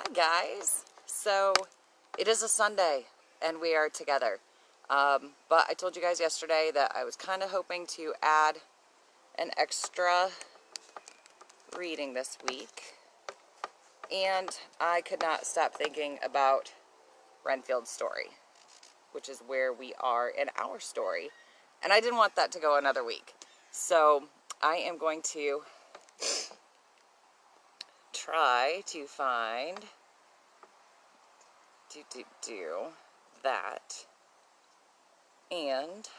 Hi guys. So it is a Sunday and we are together. But I told you guys yesterday that I was kind of hoping to add an extra reading this week. And I could not stop thinking about Renfield's story, which is where we are in our story. And I didn't want that to go another week. So I am going to try to find that, and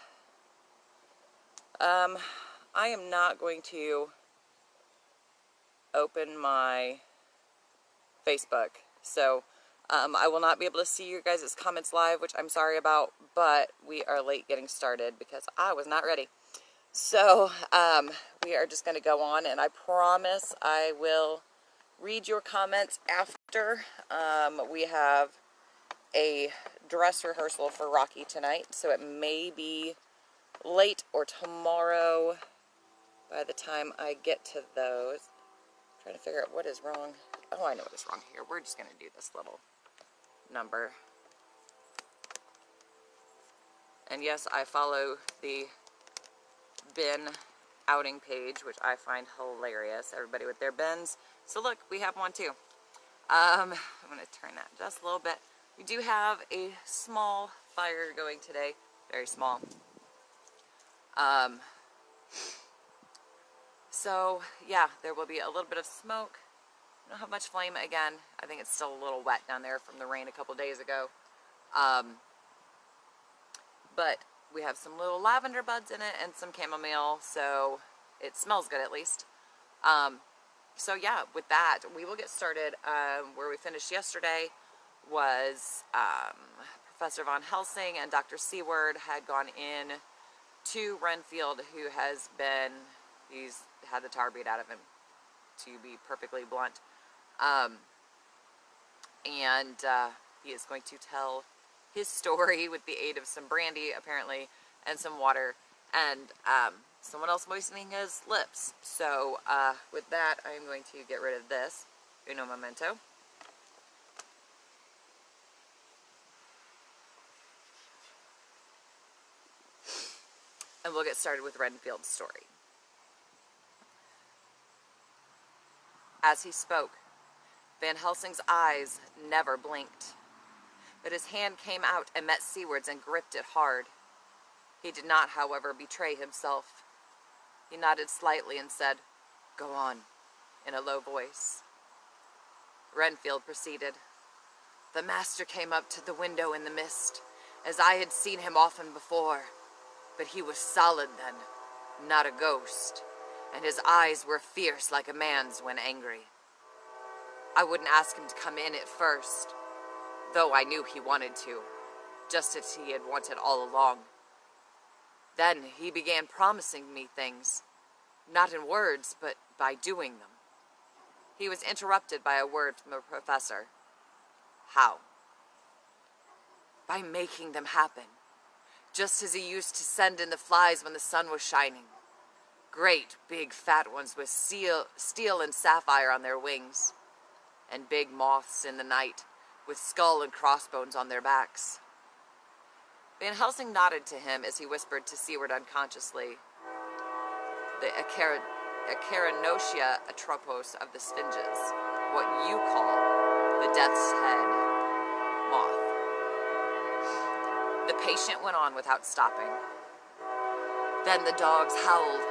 I am not going to open my Facebook, so I will not be able to see your guys' comments live, which I'm sorry about, but we are late getting started because I was not ready. So we are just going to go on, and I promise I will read your comments after. We have a dress rehearsal for Rocky tonight, so it may be late or tomorrow by the time I get to those. I'm trying to figure out what is wrong. Oh, I know what is wrong here. We're just going to do this little number. And yes, I follow the bin outing page, which I find hilarious. Everybody with their bins. So look, we have one too. I'm going to turn that just a little bit. We do have a small fire going today. Very small. So, yeah, there will be a little bit of smoke. I don't have much flame again. I think it's still a little wet down there from the rain a couple days ago. But we have some little lavender buds in it and some chamomile, so it smells good at least. So yeah, with that, we will get started. Where we finished yesterday was Professor Von Helsing and Dr. Seward had gone in to Renfield, who has been, he's had the tar beat out of him, to be perfectly blunt. And he is going to tell his story with the aid of some brandy, apparently, and some water, and someone else moistening his lips. So with that, I'm going to get rid of this. Uno momento. And we'll get started with Renfield's story. As he spoke, Van Helsing's eyes never blinked, but his hand came out and met Seward's and gripped it hard. He did not, however, betray himself. He nodded slightly and said, "Go on," in a low voice. Renfield proceeded. "The master came up to the window in the mist, as I had seen him often before, but he was solid then, not a ghost, and his eyes were fierce like a man's when angry. I wouldn't ask him to come in at first, though I knew he wanted to, just as he had wanted all along. Then he began promising me things, not in words, but by doing them." He was interrupted by a word from the professor. "How?" "By making them happen, just as he used to send in the flies when the sun was shining. Great, big, fat ones with steel and sapphire on their wings, and big moths in the night with skull and crossbones on their backs." Van Helsing nodded to him as he whispered to Seward unconsciously, "The Acarinotia atropos of the Sphinges, what you call the death's head moth." The patient went on without stopping. "Then the dogs howled,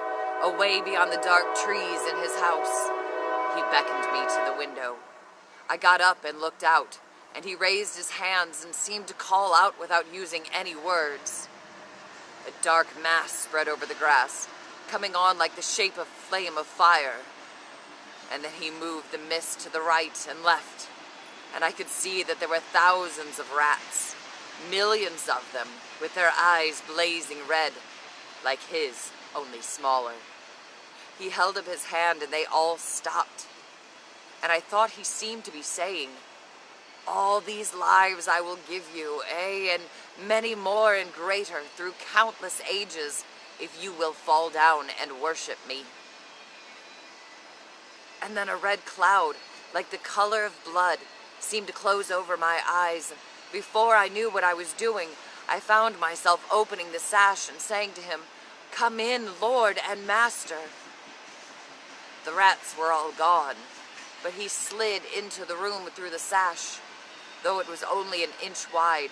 away beyond the dark trees in his house. He beckoned me to the window. I got up and looked out, and he raised his hands and seemed to call out without using any words. A dark mass spread over the grass, coming on like the shape of flame of fire. And then he moved the mist to the right and left, and I could see that there were thousands of rats, millions of them, with their eyes blazing red, like his, only smaller. He held up his hand and they all stopped. And I thought he seemed to be saying, 'All these lives I will give you, and many more and greater through countless ages, if you will fall down and worship me.' And then a red cloud, like the color of blood, seemed to close over my eyes. Before I knew what I was doing, I found myself opening the sash and saying to him, "Come in, Lord and Master." The rats were all gone, but he slid into the room through the sash, though it was only an inch wide,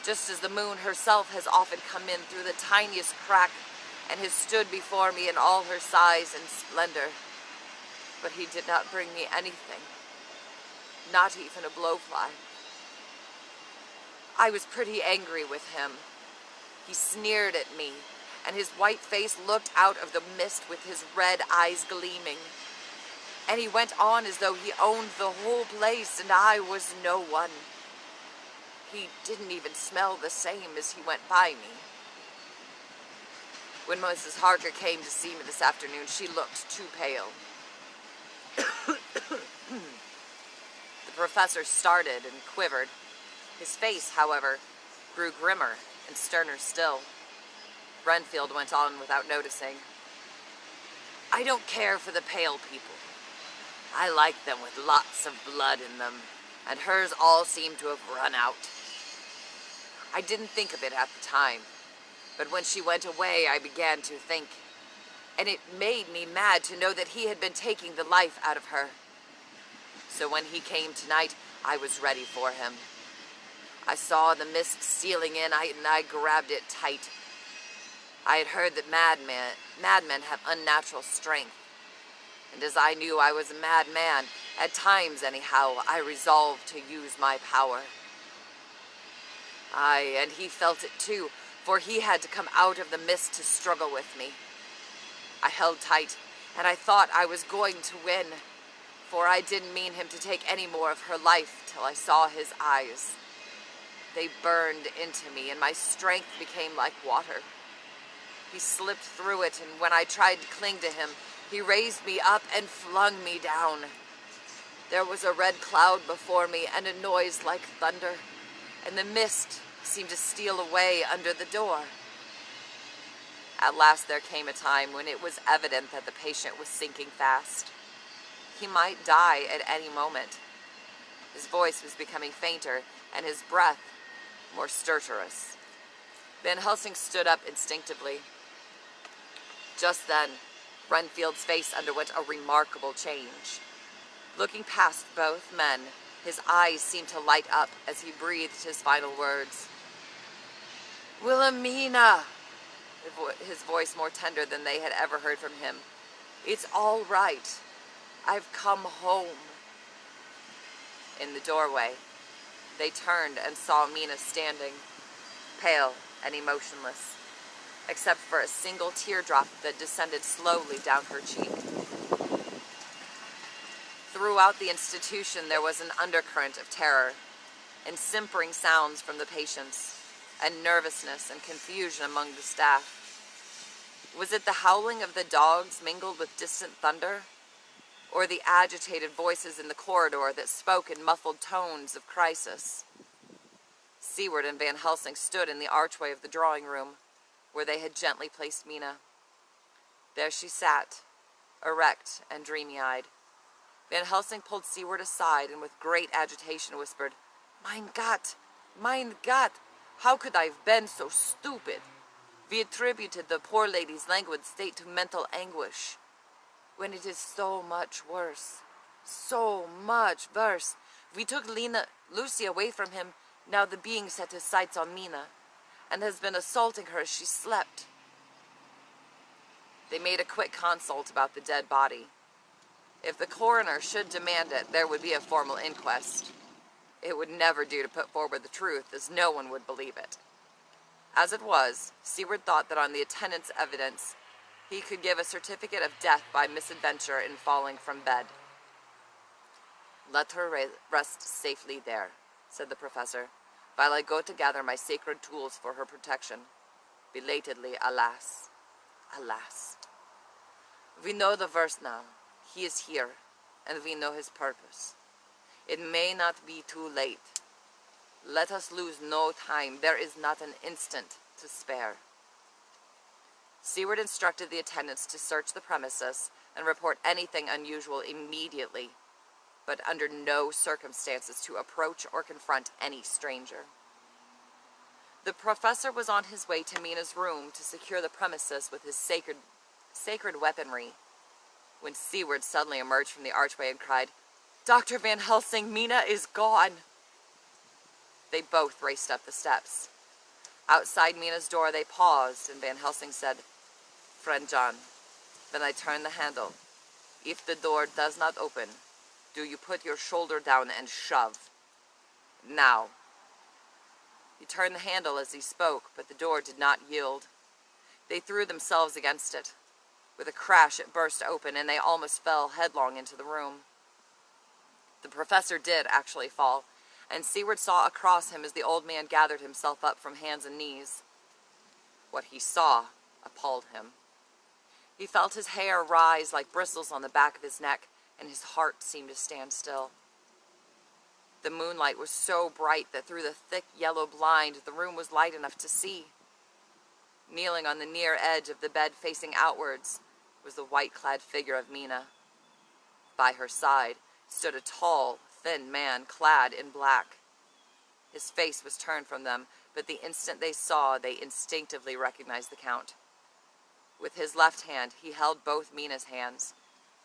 just as the moon herself has often come in through the tiniest crack and has stood before me in all her size and splendor. But he did not bring me anything, not even a blowfly. I was pretty angry with him. He sneered at me, and his white face looked out of the mist with his red eyes gleaming. And he went on as though he owned the whole place and I was no one. He didn't even smell the same as he went by me. When Mrs. Harker came to see me this afternoon, she looked too pale. The professor started and quivered. His face, however, grew grimmer and sterner still. Renfield went on without noticing. "I don't care for the pale people. I like them with lots of blood in them, and hers all seemed to have run out. I didn't think of it at the time, but when she went away, I began to think, and it made me mad to know that he had been taking the life out of her. So when he came tonight, I was ready for him. I saw the mist stealing in, and I grabbed it tight. I had heard that madmen have unnatural strength, and as I knew I was a madman, at times anyhow, I resolved to use my power. Aye, and he felt it too, for he had to come out of the mist to struggle with me. I held tight, and I thought I was going to win, for I didn't mean him to take any more of her life till I saw his eyes. They burned into me, and my strength became like water. He slipped through it, and when I tried to cling to him, he raised me up and flung me down. There was a red cloud before me and a noise like thunder, and the mist seemed to steal away under the door. At last there came a time when it was evident that the patient was sinking fast. He might die at any moment. His voice was becoming fainter, and his breath more stertorous. Van Helsing stood up instinctively. Just then, Renfield's face underwent a remarkable change. Looking past both men, his eyes seemed to light up as he breathed his final words. "Wilhelmina!" His voice more tender than they had ever heard from him. "It's all right. I've come home." In the doorway, they turned and saw Mina standing, pale and emotionless, except for a single teardrop that descended slowly down her cheek. Throughout the institution there was an undercurrent of terror, and simpering sounds from the patients, and nervousness and confusion among the staff. Was it the howling of the dogs mingled with distant thunder, or the agitated voices in the corridor that spoke in muffled tones of crisis? Seward and Van Helsing stood in the archway of the drawing room, where they had gently placed Mina. There she sat, erect and dreamy-eyed. Van Helsing pulled Seward aside and with great agitation whispered, Mein Gott, how could I have been so stupid? We attributed the poor lady's languid state to mental anguish, when it is so much worse. So much worse. We took Lucy away from him. Now the being set his sights on Mina, and has been assaulting her as she slept. They made a quick consult about the dead body. If the coroner should demand it, there would be a formal inquest. It would never do to put forward the truth, as no one would believe it. As it was, Seward thought that on the attendant's evidence, he could give a certificate of death by misadventure in falling from bed. Let her rest safely there, said the professor, while I go to gather my sacred tools for her protection. Belatedly, alas. Alas. We know the verse now. He is here, and we know his purpose. It may not be too late. Let us lose no time. There is not an instant to spare. Seward instructed the attendants to search the premises and report anything unusual immediately. but under no circumstances to approach or confront any stranger. The professor was on his way to Mina's room to secure the premises with his sacred weaponry, when Seward suddenly emerged from the archway and cried, "Dr. Van Helsing, Mina is gone!" They both raced up the steps. Outside Mina's door they paused, and Van Helsing said, "Friend John, when I turn the handle, if the door does not open, do you put your shoulder down and shove. Now." He turned the handle as he spoke, but the door did not yield. They threw themselves against it. With a crash, it burst open, and they almost fell headlong into the room. The professor did actually fall, and Seward saw across him as the old man gathered himself up from hands and knees. What he saw appalled him. He felt his hair rise like bristles on the back of his neck, and his heart seemed to stand still. The moonlight was so bright that through the thick yellow blind the room was light enough to see. Kneeling on the near edge of the bed facing outwards was the white-clad figure of Mina. By her side stood a tall, thin man clad in black. His face was turned from them, but the instant they saw, they instinctively recognized the Count. With his left hand, he held both Mina's hands,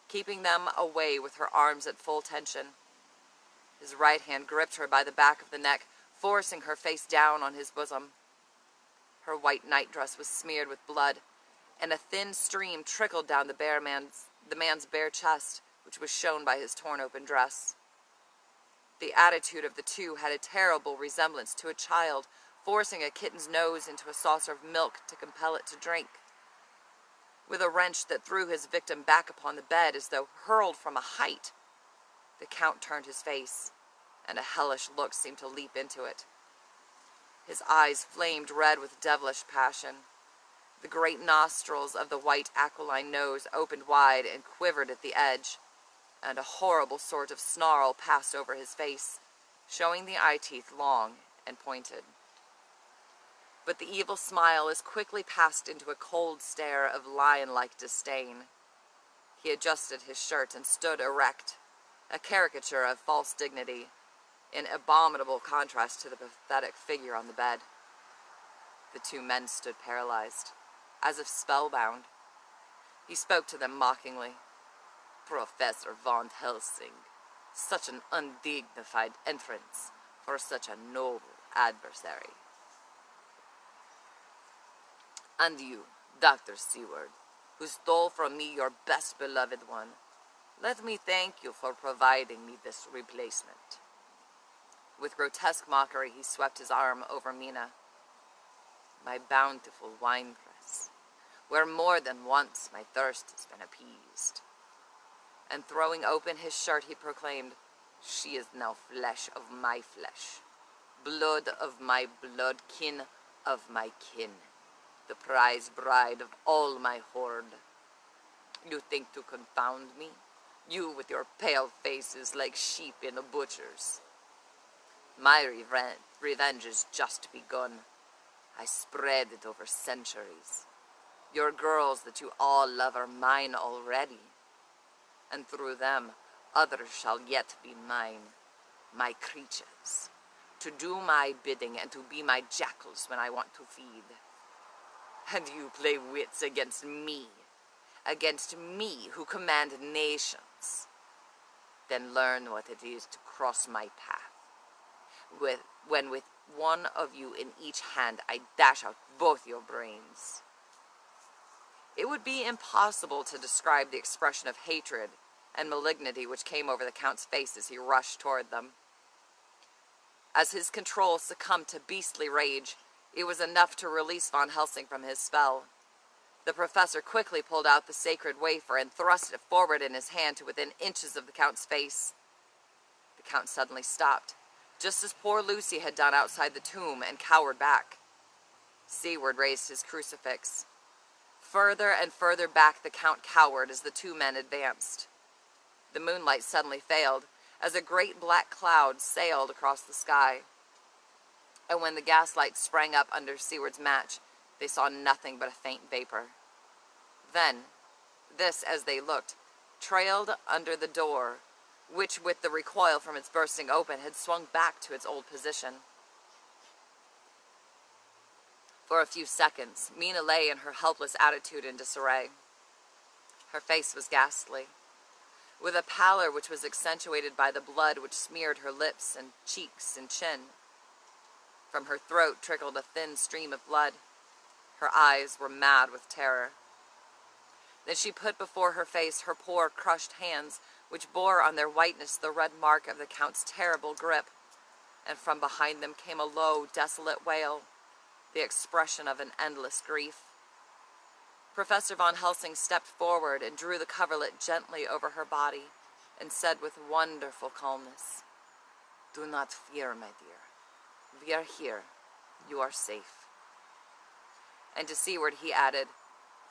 keeping them away with her arms at full tension. His right hand gripped her by the back of the neck, forcing her face down on his bosom. Her white nightdress was smeared with blood, and a thin stream trickled down the man's bare chest, which was shown by his torn-open dress. The attitude of the two had a terrible resemblance to a child forcing a kitten's nose into a saucer of milk to compel it to drink. With a wrench that threw his victim back upon the bed as though hurled from a height, the Count turned his face, and a hellish look seemed to leap into it. His eyes flamed red with devilish passion. The great nostrils of the white aquiline nose opened wide and quivered at the edge, and a horrible sort of snarl passed over his face, showing the eye teeth long and pointed. But the evil smile as quickly passed into a cold stare of lion-like disdain. He adjusted his shirt and stood erect, a caricature of false dignity, in abominable contrast to the pathetic figure on the bed. The two men stood paralyzed, as if spellbound. He spoke to them mockingly. "Professor Van Helsing, such an undignified entrance for such a noble adversary. And you, Dr. Seward, who stole from me your best beloved one, let me thank you for providing me this replacement." With grotesque mockery, he swept his arm over Mina. "My bountiful winepress, where more than once my thirst has been appeased." And throwing open his shirt, he proclaimed, "She is now flesh of my flesh, blood of my blood, kin of my kin, the prize bride of all my horde. You think to confound me? You with your pale faces like sheep in a butcher's. My revenge is just begun. I spread it over centuries. Your girls that you all love are mine already, and through them others shall yet be mine, my creatures, to do my bidding and to be my jackals when I want to feed. And you play wits against me who command nations. Then learn what it is to cross my path, when with one of you in each hand I dash out both your brains." It would be impossible to describe the expression of hatred and malignity which came over the Count's face as he rushed toward them. As his control succumbed to beastly rage, it was enough to release Van Helsing from his spell. The professor quickly pulled out the sacred wafer and thrust it forward in his hand to within inches of the Count's face. The Count suddenly stopped, just as poor Lucy had done outside the tomb, and cowered back. Seward raised his crucifix. Further and further back the Count cowered as the two men advanced. The moonlight suddenly failed, as a great black cloud sailed across the sky. And when the gaslight sprang up under Seward's match, they saw nothing but a faint vapor. Then, this, as they looked, trailed under the door which with the recoil from its bursting open had swung back to its old position. For a few seconds, Mina lay in her helpless attitude in disarray. Her face was ghastly, with a pallor which was accentuated by the blood which smeared her lips and cheeks and chin. From her throat trickled a thin stream of blood. Her eyes were mad with terror. Then she put before her face her poor crushed hands, which bore on their whiteness the red mark of the Count's terrible grip, and from behind them came a low, desolate wail, the expression of an endless grief. Professor Van Helsing stepped forward and drew the coverlet gently over her body and said with wonderful calmness, "Do not fear, my dear. We are here. You are safe." And to seaward he added,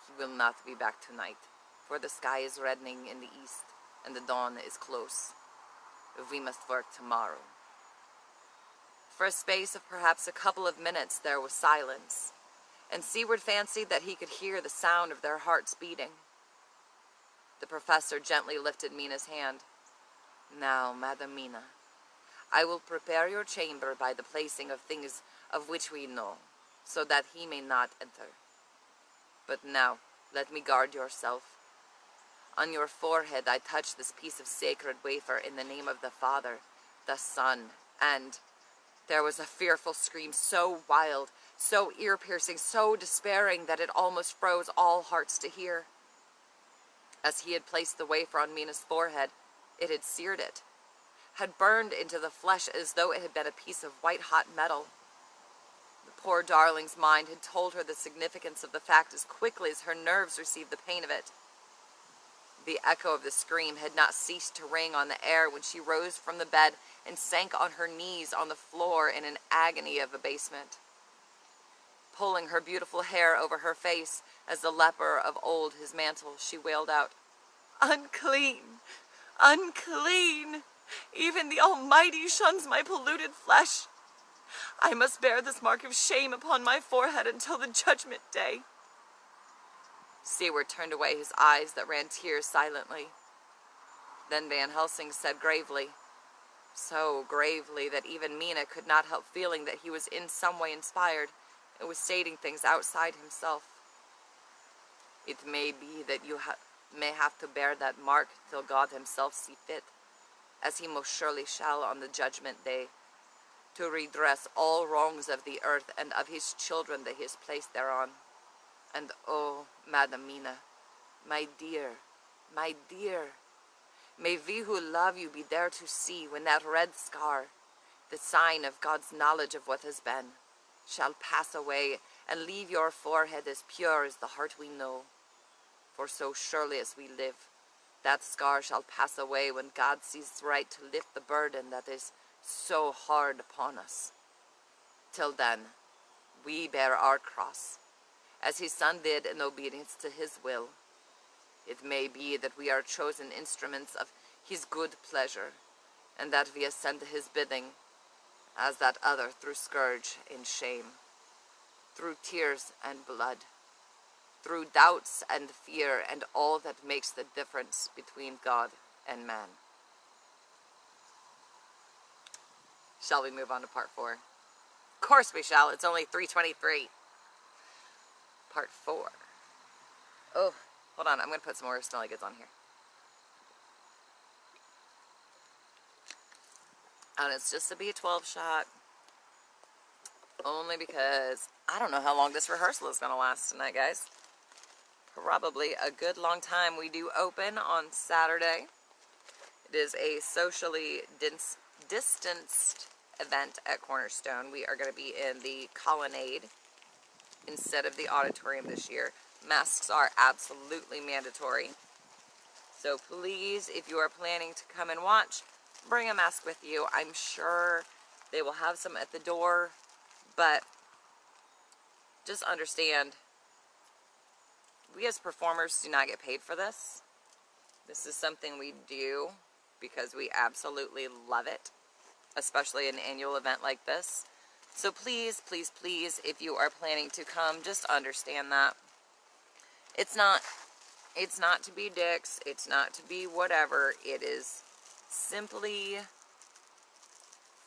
"He will not be back tonight, for the sky is reddening in the east and the dawn is close. We must work tomorrow." For a space of perhaps a couple of minutes there was silence, and Seward fancied that he could hear the sound of their hearts beating. The professor gently lifted Mina's hand. "Now, Madam Mina, I will prepare your chamber by the placing of things of which we know, so that he may not enter. But now, let me guard yourself. On your forehead I touch this piece of sacred wafer in the name of the Father, the Son, and—" There was a fearful scream so wild, so ear-piercing, so despairing that it almost froze all hearts to hear. As he had placed the wafer on Mina's forehead, it had seared it, had burned into the flesh as though it had been a piece of white-hot metal. The poor darling's mind had told her the significance of the fact as quickly as her nerves received the pain of it. The echo of the scream had not ceased to ring on the air when she rose from the bed and sank on her knees on the floor in an agony of abasement. Pulling her beautiful hair over her face as the leper of old his mantle, she wailed out, "Unclean! Unclean! Even the Almighty shuns my polluted flesh. I must bear this mark of shame upon my forehead until the judgment day." Seward turned away his eyes that ran tears silently. Then Van Helsing said gravely, so gravely that even Mina could not help feeling that he was in some way inspired and was stating things outside himself, "It may be that you may have to bear that mark till God himself see fit, as he most surely shall on the judgment day, to redress all wrongs of the earth and of his children that he has placed thereon. And oh, Madam Mina, my dear, may we who love you be there to see when that red scar, the sign of God's knowledge of what has been, shall pass away and leave your forehead as pure as the heart we know. For so surely as we live, that scar shall pass away when God sees right to lift the burden that is so hard upon us. Till then, we bear our cross, as his Son did in obedience to his will. It may be that we are chosen instruments of his good pleasure, and that we assent to his bidding, as that other through scourge and shame, through tears and blood, through doubts and fear, and all that makes the difference between God and man." Shall we move on to part 4? Of course we shall. It's only 3:23. Part 4. Oh, hold on. I'm going to put some more Smelly Goods on here. And it's just a B12 shot. Only because I don't know how long this rehearsal is going to last tonight, guys. Probably a good long time. We do open on Saturday. It is a socially distanced event at Cornerstone. We are going to be in the colonnade instead of the auditorium this year. Masks are absolutely mandatory. So please, if you are planning to come and watch, bring a mask with you. I'm sure they will have some at the door, but just understand, we as performers do not get paid for this. This is something we do because we absolutely love it, especially an annual event like this. So please, please, please, if you are planning to come, just understand that. It's not to be dicks. It's not to be whatever. It is simply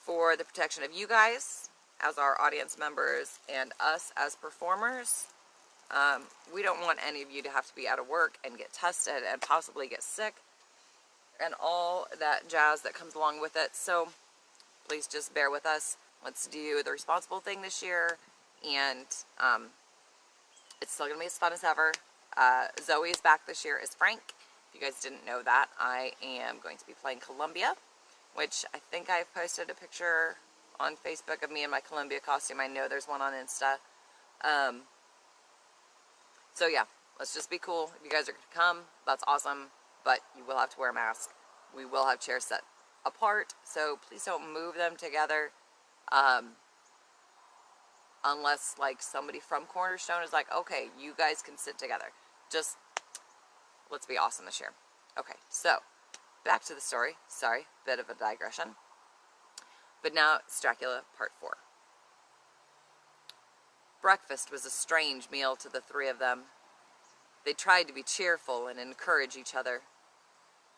for the protection of you guys as our audience members and us as performers. We don't want any of you to have to be out of work and get tested and possibly get sick and all that jazz that comes along with it. So please just bear with us. Let's do the responsible thing this year, and it's still going to be as fun as ever. Zoe is back this year as Frank. If you guys didn't know that, I am going to be playing Columbia, which I think I've posted a picture on Facebook of me in my Columbia costume. I know there's one on Insta. So yeah, let's just be cool. If you guys are going to come, that's awesome, but you will have to wear a mask. We will have chairs set apart, so please don't move them together. Unless, like, somebody from Cornerstone is like, okay, you guys can sit together. Just, let's be awesome this year. Okay, so, back to the story. Sorry, bit of a digression. But now, it's Dracula Part 4. Breakfast was a strange meal to the three of them. They tried to be cheerful and encourage each other.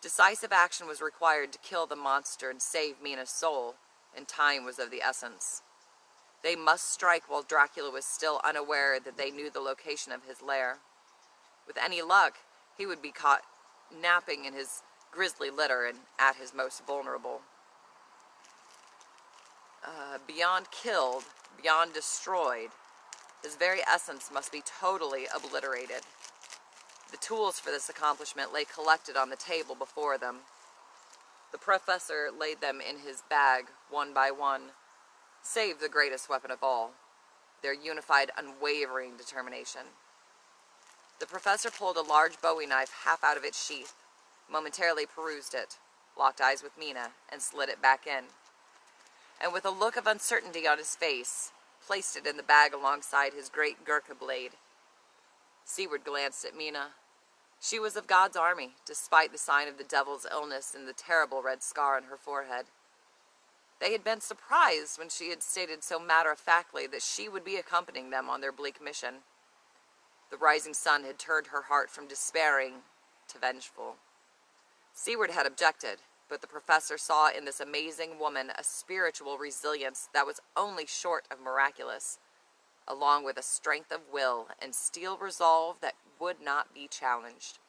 Decisive action was required to kill the monster and save Mina's soul, and time was of the essence. They must strike while Dracula was still unaware that they knew the location of his lair. With any luck, he would be caught napping in his grisly litter and at his most vulnerable. Beyond killed, beyond destroyed, his very essence must be totally obliterated. The tools for this accomplishment lay collected on the table before them. The professor laid them in his bag, one by one, save the greatest weapon of all, their unified, unwavering determination. The professor pulled a large Bowie knife half out of its sheath, momentarily perused it, locked eyes with Mina, and slid it back in. And with a look of uncertainty on his face, placed it in the bag alongside his great Gurkha blade. Seward glanced at Mina. She was of God's army, despite the sign of the devil's illness and the terrible red scar on her forehead. They had been surprised when she had stated so matter-of-factly that she would be accompanying them on their bleak mission. The rising sun had turned her heart from despairing to vengeful. Seward had objected, but the professor saw in this amazing woman a spiritual resilience that was only short of miraculous, along with a strength of will and steel resolve that would not be challenged.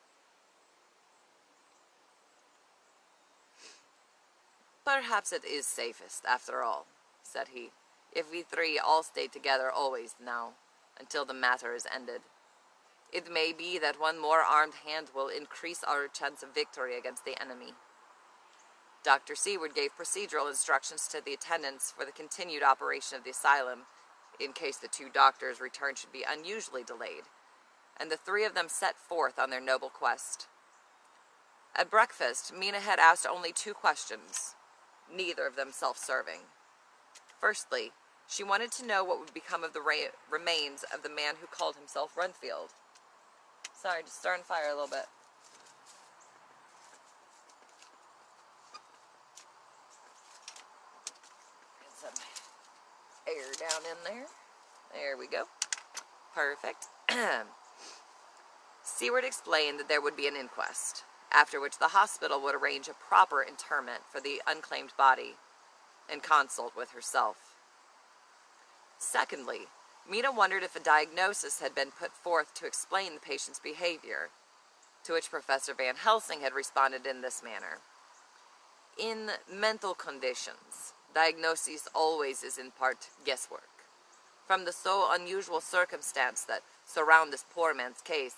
"Perhaps it is safest, after all," said he, "if we three all stay together always now, until the matter is ended. It may be that one more armed hand will increase our chance of victory against the enemy." Dr. Seward gave procedural instructions to the attendants for the continued operation of the asylum, in case the two doctors' return should be unusually delayed, and the three of them set forth on their noble quest. At breakfast, Mina had asked only 2 questions, neither of them self-serving. Firstly, she wanted to know what would become of the remains of the man who called himself Renfield. Sorry, just stirring fire a little bit. Get some air down in there. There we go. Perfect. Seward explained that there would be an inquest, after which the hospital would arrange a proper interment for the unclaimed body and consult with herself. Secondly, Mina wondered if a diagnosis had been put forth to explain the patient's behavior, to which Professor Van Helsing had responded in this manner. In mental conditions, diagnosis always is in part guesswork. From the so unusual circumstance that surround this poor man's case,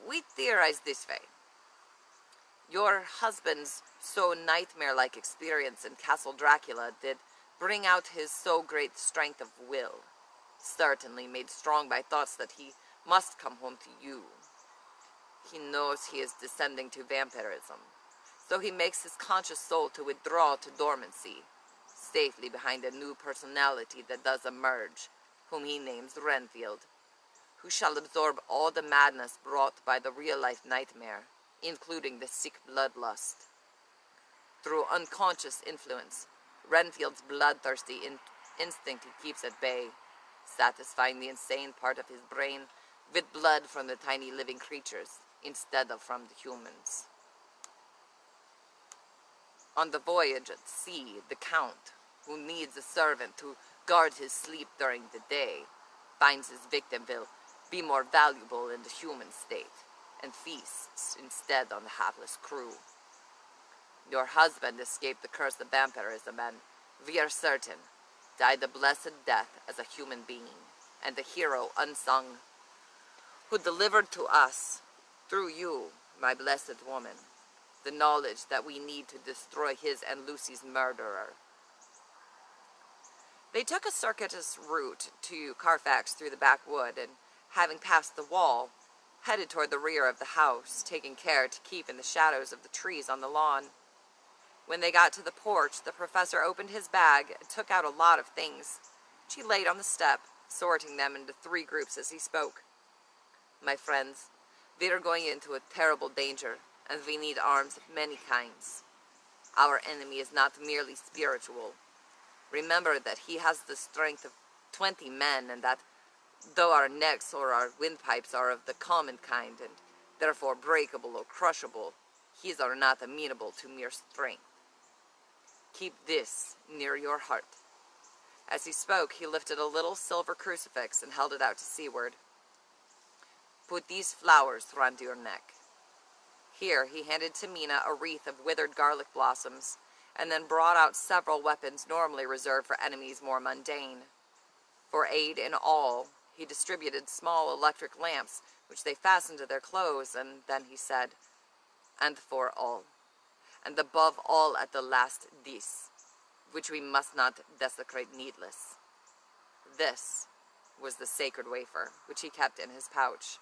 we theorize this way. Your husband's so nightmare-like experience in Castle Dracula did bring out his so great strength of will, certainly made strong by thoughts that he must come home to you. He knows he is descending to vampirism, so he makes his conscious soul to withdraw to dormancy, safely behind a new personality that does emerge, whom he names Renfield, who shall absorb all the madness brought by the real-life nightmare, including the sick bloodlust. Through unconscious influence, Renfield's bloodthirsty instinct he keeps at bay, satisfying the insane part of his brain with blood from the tiny living creatures, instead of from the humans. On the voyage at sea, the Count, who needs a servant to guard his sleep during the day, finds his victim will be more valuable in the human state, and feasts instead on the hapless crew. Your husband escaped the curse of vampirism and, we are certain, died a blessed death as a human being, and the hero unsung, who delivered to us, through you, my blessed woman, the knowledge that we need to destroy his and Lucy's murderer. They took a circuitous route to Carfax through the backwood, and, having passed the wall, headed toward the rear of the house, taking care to keep in the shadows of the trees on the lawn. When they got to the porch, the professor opened his bag and took out a lot of things, which he laid on the step, sorting them into 3 groups as he spoke. My friends, we are going into a terrible danger, and we need arms of many kinds. Our enemy is not merely spiritual. Remember that he has the strength of 20 men, and that though our necks or our windpipes are of the common kind, and therefore breakable or crushable, his are not amenable to mere strength. Keep this near your heart. As he spoke, he lifted a little silver crucifix and held it out to seaward. Put these flowers round your neck. Here he handed to Mina a wreath of withered garlic blossoms, and then brought out several weapons normally reserved for enemies more mundane. For aid in all, he distributed small electric lamps, which they fastened to their clothes, and then he said, and for all, and above all at the last this, which we must not desecrate needless. This was the sacred wafer, which he kept in his pouch.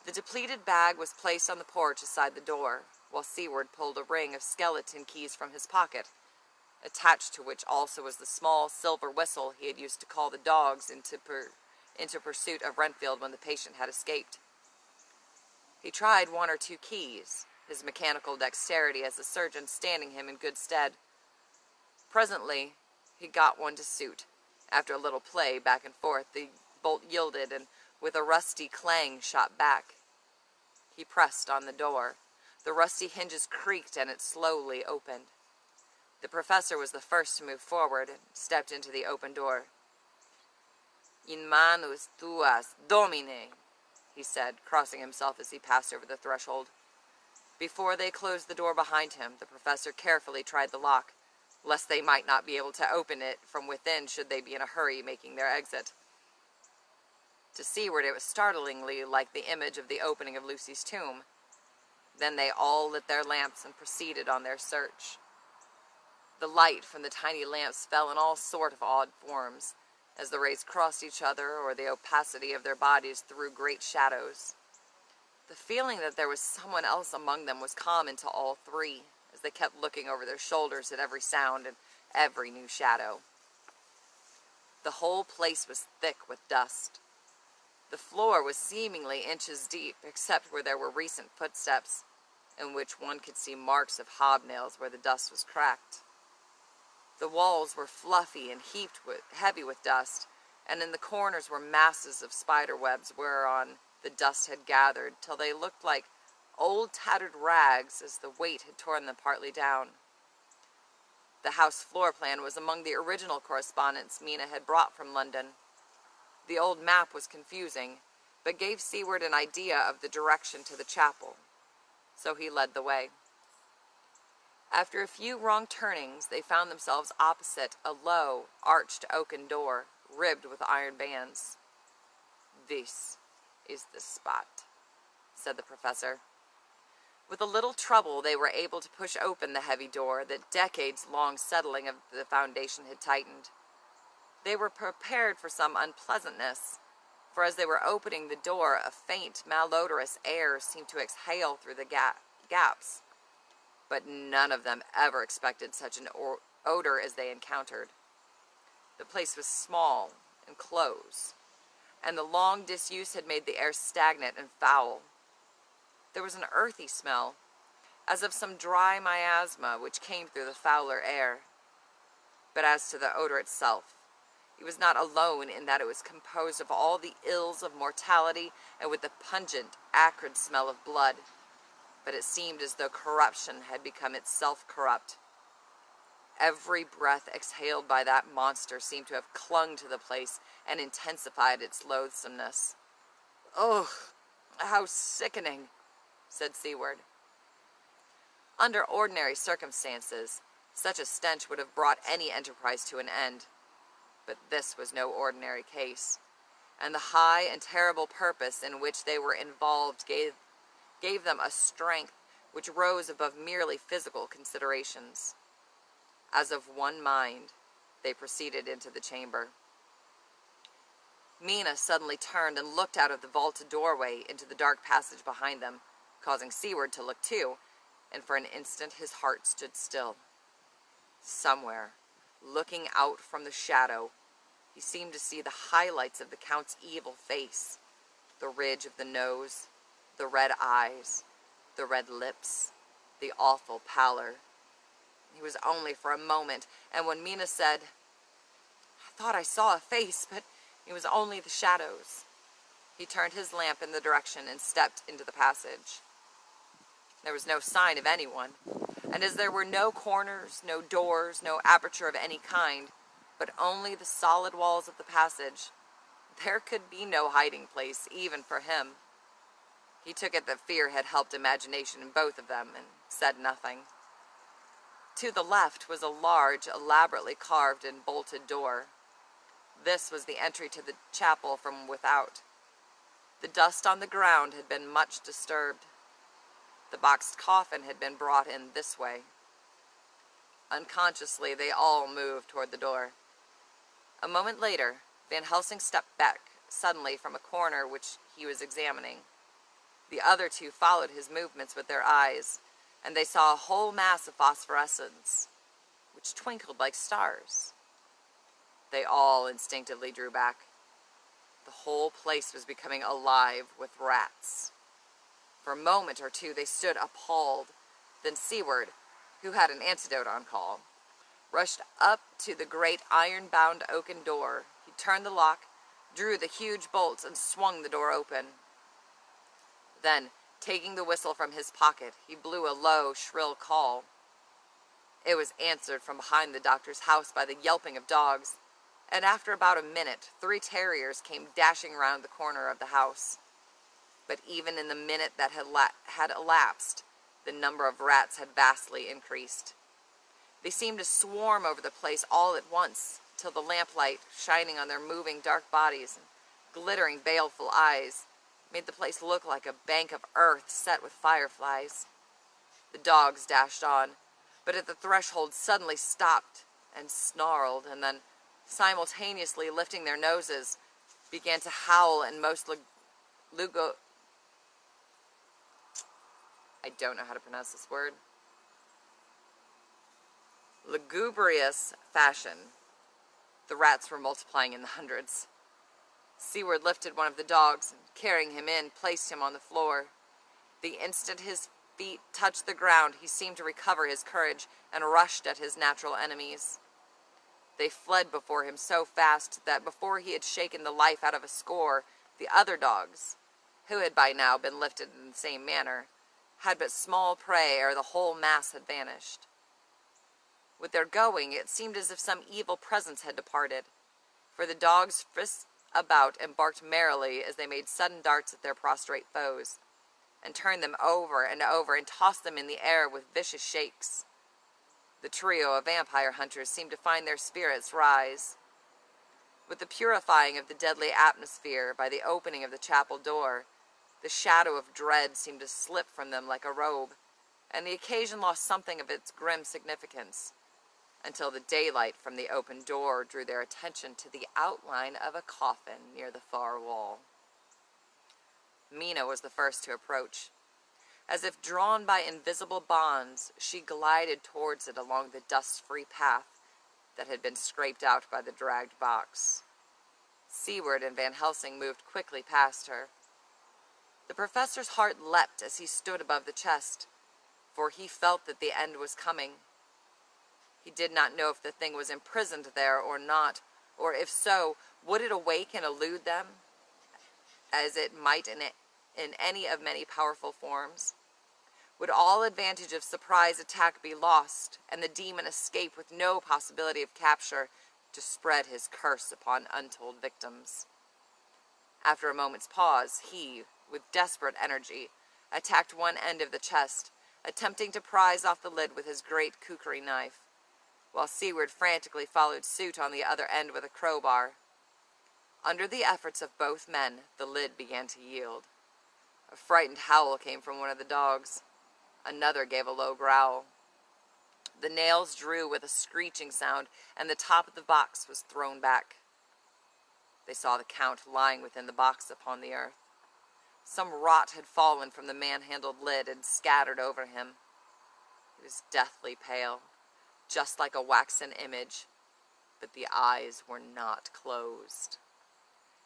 The depleted bag was placed on the porch aside the door, while Seward pulled a ring of skeleton keys from his pocket, attached to which also was the small silver whistle he had used to call the dogs into pursuit of Renfield when the patient had escaped. He tried 1 or 2 keys, his mechanical dexterity as a surgeon standing him in good stead. Presently, he got one to suit. After a little play back and forth, the bolt yielded, and with a rusty clang shot back. He pressed on the door. The rusty hinges creaked, and it slowly opened. The professor was the first to move forward and stepped into the open door. In manus tuas, Domine, he said, crossing himself as he passed over the threshold. Before they closed the door behind him, the professor carefully tried the lock, lest they might not be able to open it from within should they be in a hurry making their exit. To Seward, it was startlingly like the image of the opening of Lucy's tomb. Then they all lit their lamps and proceeded on their search. The light from the tiny lamps fell in all sort of odd forms, as the rays crossed each other or the opacity of their bodies threw great shadows. The feeling that there was someone else among them was common to all 3, as they kept looking over their shoulders at every sound and every new shadow. The whole place was thick with dust. The floor was seemingly inches deep, except where there were recent footsteps, in which one could see marks of hobnails where the dust was cracked. The walls were fluffy and heavy with dust, and in the corners were masses of spider webs whereon the dust had gathered, till they looked like old tattered rags as the weight had torn them partly down. The house floor plan was among the original correspondence Mina had brought from London. The old map was confusing, but gave Seward an idea of the direction to the chapel, so he led the way. After a few wrong turnings, they found themselves opposite a low, arched oaken door, ribbed with iron bands. "This is the spot," said the professor. With a little trouble, they were able to push open the heavy door that decades-long settling of the foundation had tightened. They were prepared for some unpleasantness, for as they were opening the door, a faint, malodorous air seemed to exhale through the gaps. But none of them ever expected such an odor as they encountered. The place was small and close, and the long disuse had made the air stagnant and foul. There was an earthy smell, as of some dry miasma which came through the fouler air. But as to the odor itself, it was not alone in that it was composed of all the ills of mortality and with the pungent, acrid smell of blood. but it seemed as though corruption had become itself corrupt. Every breath exhaled by that monster seemed to have clung to the place and intensified its loathsomeness. "Ugh, how sickening," said Seward. Under ordinary circumstances, such a stench would have brought any enterprise to an end. But this was no ordinary case, and the high and terrible purpose in which they were involved gave them a strength which rose above merely physical considerations. As of one mind, they proceeded into the chamber. Mina suddenly turned and looked out of the vaulted doorway into the dark passage behind them, causing Seward to look too, and for an instant his heart stood still. Somewhere, looking out from the shadow, he seemed to see the highlights of the Count's evil face, the ridge of the nose, the red eyes, the red lips, the awful pallor. It was only for a moment, and when Mina said, "I thought I saw a face, but it was only the shadows," he turned his lamp in the direction and stepped into the passage. There was no sign of anyone, and as there were no corners, no doors, no aperture of any kind, but only the solid walls of the passage, there could be no hiding place, even for him. He took it that fear had helped imagination in both of them, and said nothing. To the left was a large, elaborately carved and bolted door. This was the entry to the chapel from without. The dust on the ground had been much disturbed. The boxed coffin had been brought in this way. Unconsciously, they all moved toward the door. A moment later, Van Helsing stepped back suddenly from a corner which he was examining. The other two followed his movements with their eyes, and they saw a whole mass of phosphorescence, which twinkled like stars. They all instinctively drew back. The whole place was becoming alive with rats. For a moment or two they stood appalled. Then Seward, who had an antidote on call, rushed up to the great iron-bound oaken door. He turned the lock, drew the huge bolts, and swung the door open. Then, taking the whistle from his pocket, he blew a low, shrill call. It was answered from behind the doctor's house by the yelping of dogs, and after about a minute, 3 terriers came dashing round the corner of the house. But even in the minute that had elapsed, the number of rats had vastly increased. They seemed to swarm over the place all at once, till the lamplight, shining on their moving dark bodies and glittering baleful eyes, made the place look like a bank of earth set with fireflies. The dogs dashed on, but at the threshold suddenly stopped and snarled, and then, simultaneously lifting their noses, began to howl in most I don't know how to pronounce this word. Lugubrious fashion. The rats were multiplying in the hundreds. Seward lifted one of the dogs and, carrying him in, placed him on the floor. The instant his feet touched the ground, he seemed to recover his courage and rushed at his natural enemies. They fled before him so fast that before he had shaken the life out of a score, the other dogs, who had by now been lifted in the same manner, had but small prey ere the whole mass had vanished. With their going, it seemed as if some evil presence had departed, for the dogs frisked about and barked merrily as they made sudden darts at their prostrate foes, and turned them over and over and tossed them in the air with vicious shakes. The trio of vampire hunters seemed to find their spirits rise. With the purifying of the deadly atmosphere by the opening of the chapel door, the shadow of dread seemed to slip from them like a robe, and the occasion lost something of its grim significance, until the daylight from the open door drew their attention to the outline of a coffin near the far wall. Mina was the first to approach. As if drawn by invisible bonds, she glided towards it along the dust-free path that had been scraped out by the dragged box. Seward and Van Helsing moved quickly past her. The professor's heart leapt as he stood above the chest, for he felt that the end was coming. He did not know if the thing was imprisoned there or not, or if so, would it awake and elude them, as it might in any of many powerful forms? Would all advantage of surprise attack be lost, and the demon escape with no possibility of capture to spread his curse upon untold victims? After a moment's pause, he, with desperate energy, attacked one end of the chest, attempting to prise off the lid with his great kukri knife, while Seward frantically followed suit on the other end with a crowbar. Under the efforts of both men, the lid began to yield. A frightened howl came from one of the dogs. Another gave a low growl. The nails drew with a screeching sound, and the top of the box was thrown back. They saw the Count lying within the box upon the earth. Some rot had fallen from the man-handled lid and scattered over him. He was deathly pale, just like a waxen image, but the eyes were not closed.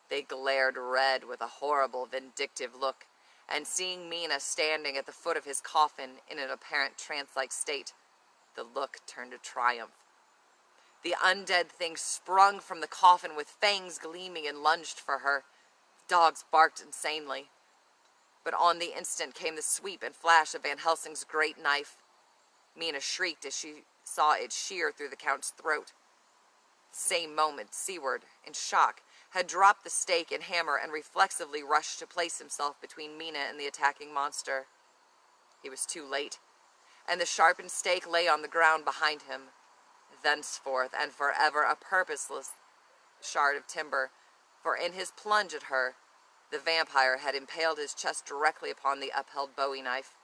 They glared red with a horrible, vindictive look, and seeing Mina standing at the foot of his coffin in an apparent trance-like state, the look turned to triumph. The undead thing sprung from the coffin with fangs gleaming and lunged for her. The dogs barked insanely. But on the instant came the sweep and flash of Van Helsing's great knife. Mina shrieked as she saw it shear through the Count's throat. The same moment, Seward, in shock, had dropped the stake and hammer and reflexively rushed to place himself between Mina and the attacking monster. He was too late, and the sharpened stake lay on the ground behind him, thenceforth and forever a purposeless shard of timber, for in his plunge at her, the vampire had impaled his chest directly upon the upheld bowie knife,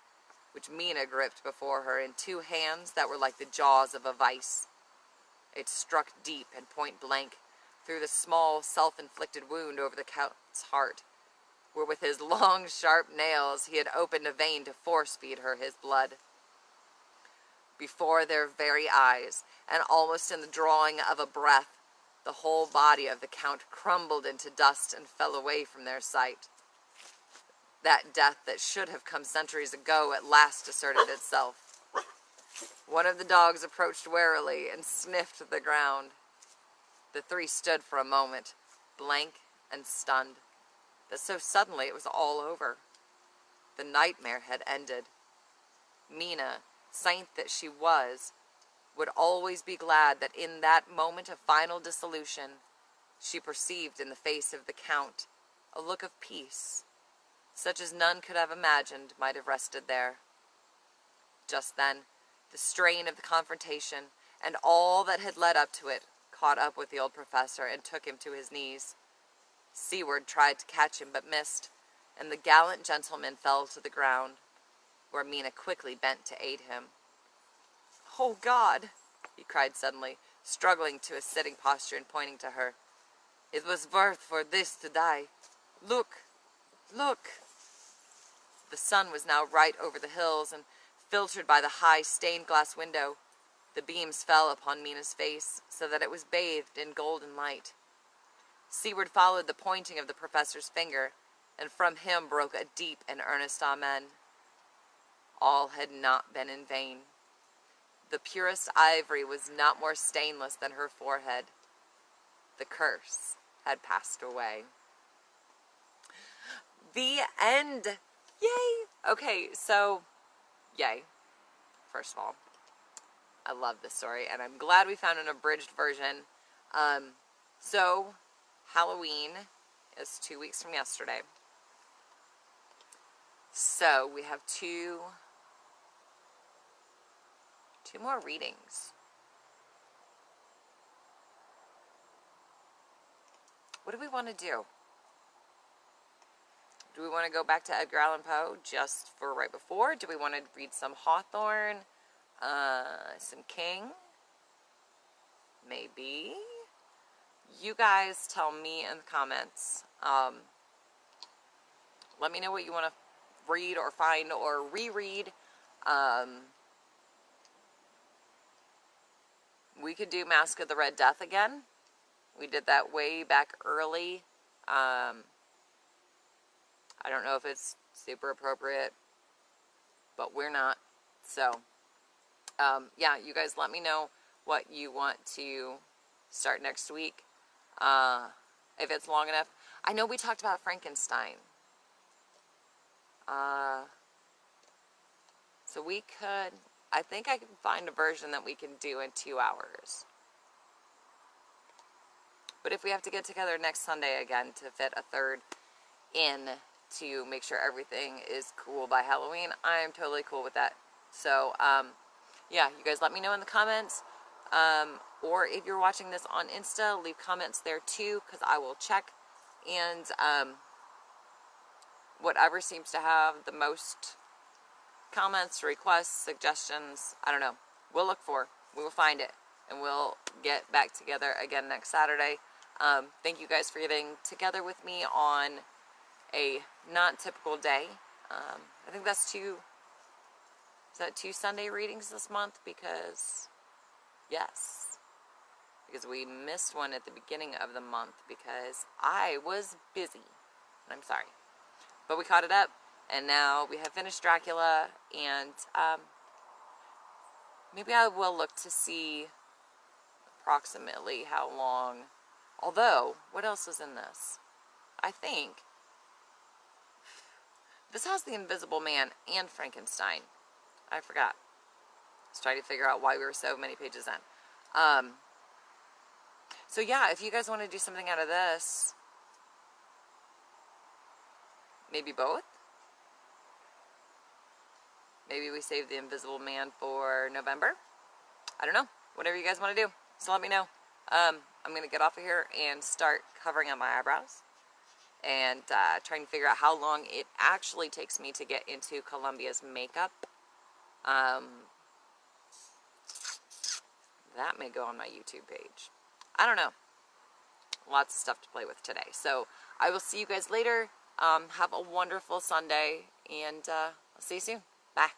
which Mina gripped before her in two hands that were like the jaws of a vice. It struck deep and point blank through the small, self-inflicted wound over the Count's heart, where with his long, sharp nails he had opened a vein to force-feed her his blood. Before their very eyes, and almost in the drawing of a breath, the whole body of the Count crumbled into dust and fell away from their sight. That death that should have come centuries ago at last asserted itself. One of the dogs approached warily and sniffed the ground. The three stood for a moment, blank and stunned, but so suddenly it was all over. The nightmare had ended. Mina, saint that she was, would always be glad that in that moment of final dissolution, she perceived in the face of the Count a look of peace, such as none could have imagined might have rested there. Just then, the strain of the confrontation, and all that had led up to it, caught up with the old professor and took him to his knees. Seward tried to catch him but missed, and the gallant gentleman fell to the ground, where Mina quickly bent to aid him. "Oh, God!" he cried suddenly, struggling to a sitting posture and pointing to her. "It was worth for this to die. Look! Look!" The sun was now right over the hills, and filtered by the high stained-glass window, the beams fell upon Mina's face, so that it was bathed in golden light. Seward followed the pointing of the professor's finger, and from him broke a deep and earnest amen. All had not been in vain. The purest ivory was not more stainless than her forehead. The curse had passed away. The end! Yay! Okay, so, yay. First of all, I love this story, and I'm glad we found an abridged version. So, Halloween is 2 weeks from yesterday. So, we have two more readings. What do we want to do? Do we want to go back to Edgar Allan Poe just for right before? Do we want to read some Hawthorne? Some King? Maybe? You guys tell me in the comments. Let me know what you want to read or find or reread. We could do Mask of the Red Death again. We did that way back early. I don't know if it's super appropriate, but we're not. So, yeah, you guys let me know what you want to start next week. If it's long enough. I know we talked about Frankenstein. So we could, I think I can find a version that we can do in 2 hours. But if we have to get together next Sunday again to fit a third in to make sure everything is cool by Halloween, I'm totally cool with that. So, yeah, you guys let me know in the comments. Or if you're watching this on Insta, leave comments there too, because I will check. And whatever seems to have the most comments, requests, suggestions, I don't know, we'll look for. We will find it. And we'll get back together again next Saturday. Thank you guys for getting together with me on a not typical day. I think that's is that 2 Sunday readings this month? Because, yes. Because we missed one at the beginning of the month because I was busy. And I'm sorry. But we caught it up. And now we have finished Dracula. And maybe I will look to see approximately how long. Although, what else is in this? I think this has the Invisible Man and Frankenstein. I forgot. I was trying to figure out why we were so many pages in. So yeah, if you guys want to do something out of this, maybe both. Maybe we save the Invisible Man for November. I don't know. Whatever you guys want to do. So let me know. I'm going to get off of here and start covering up my eyebrows. And trying to figure out how long it actually takes me to get into Columbia's makeup. That may go on my YouTube page. I don't know. Lots of stuff to play with today. So I will see you guys later. Have a wonderful Sunday. And I'll see you soon. Bye.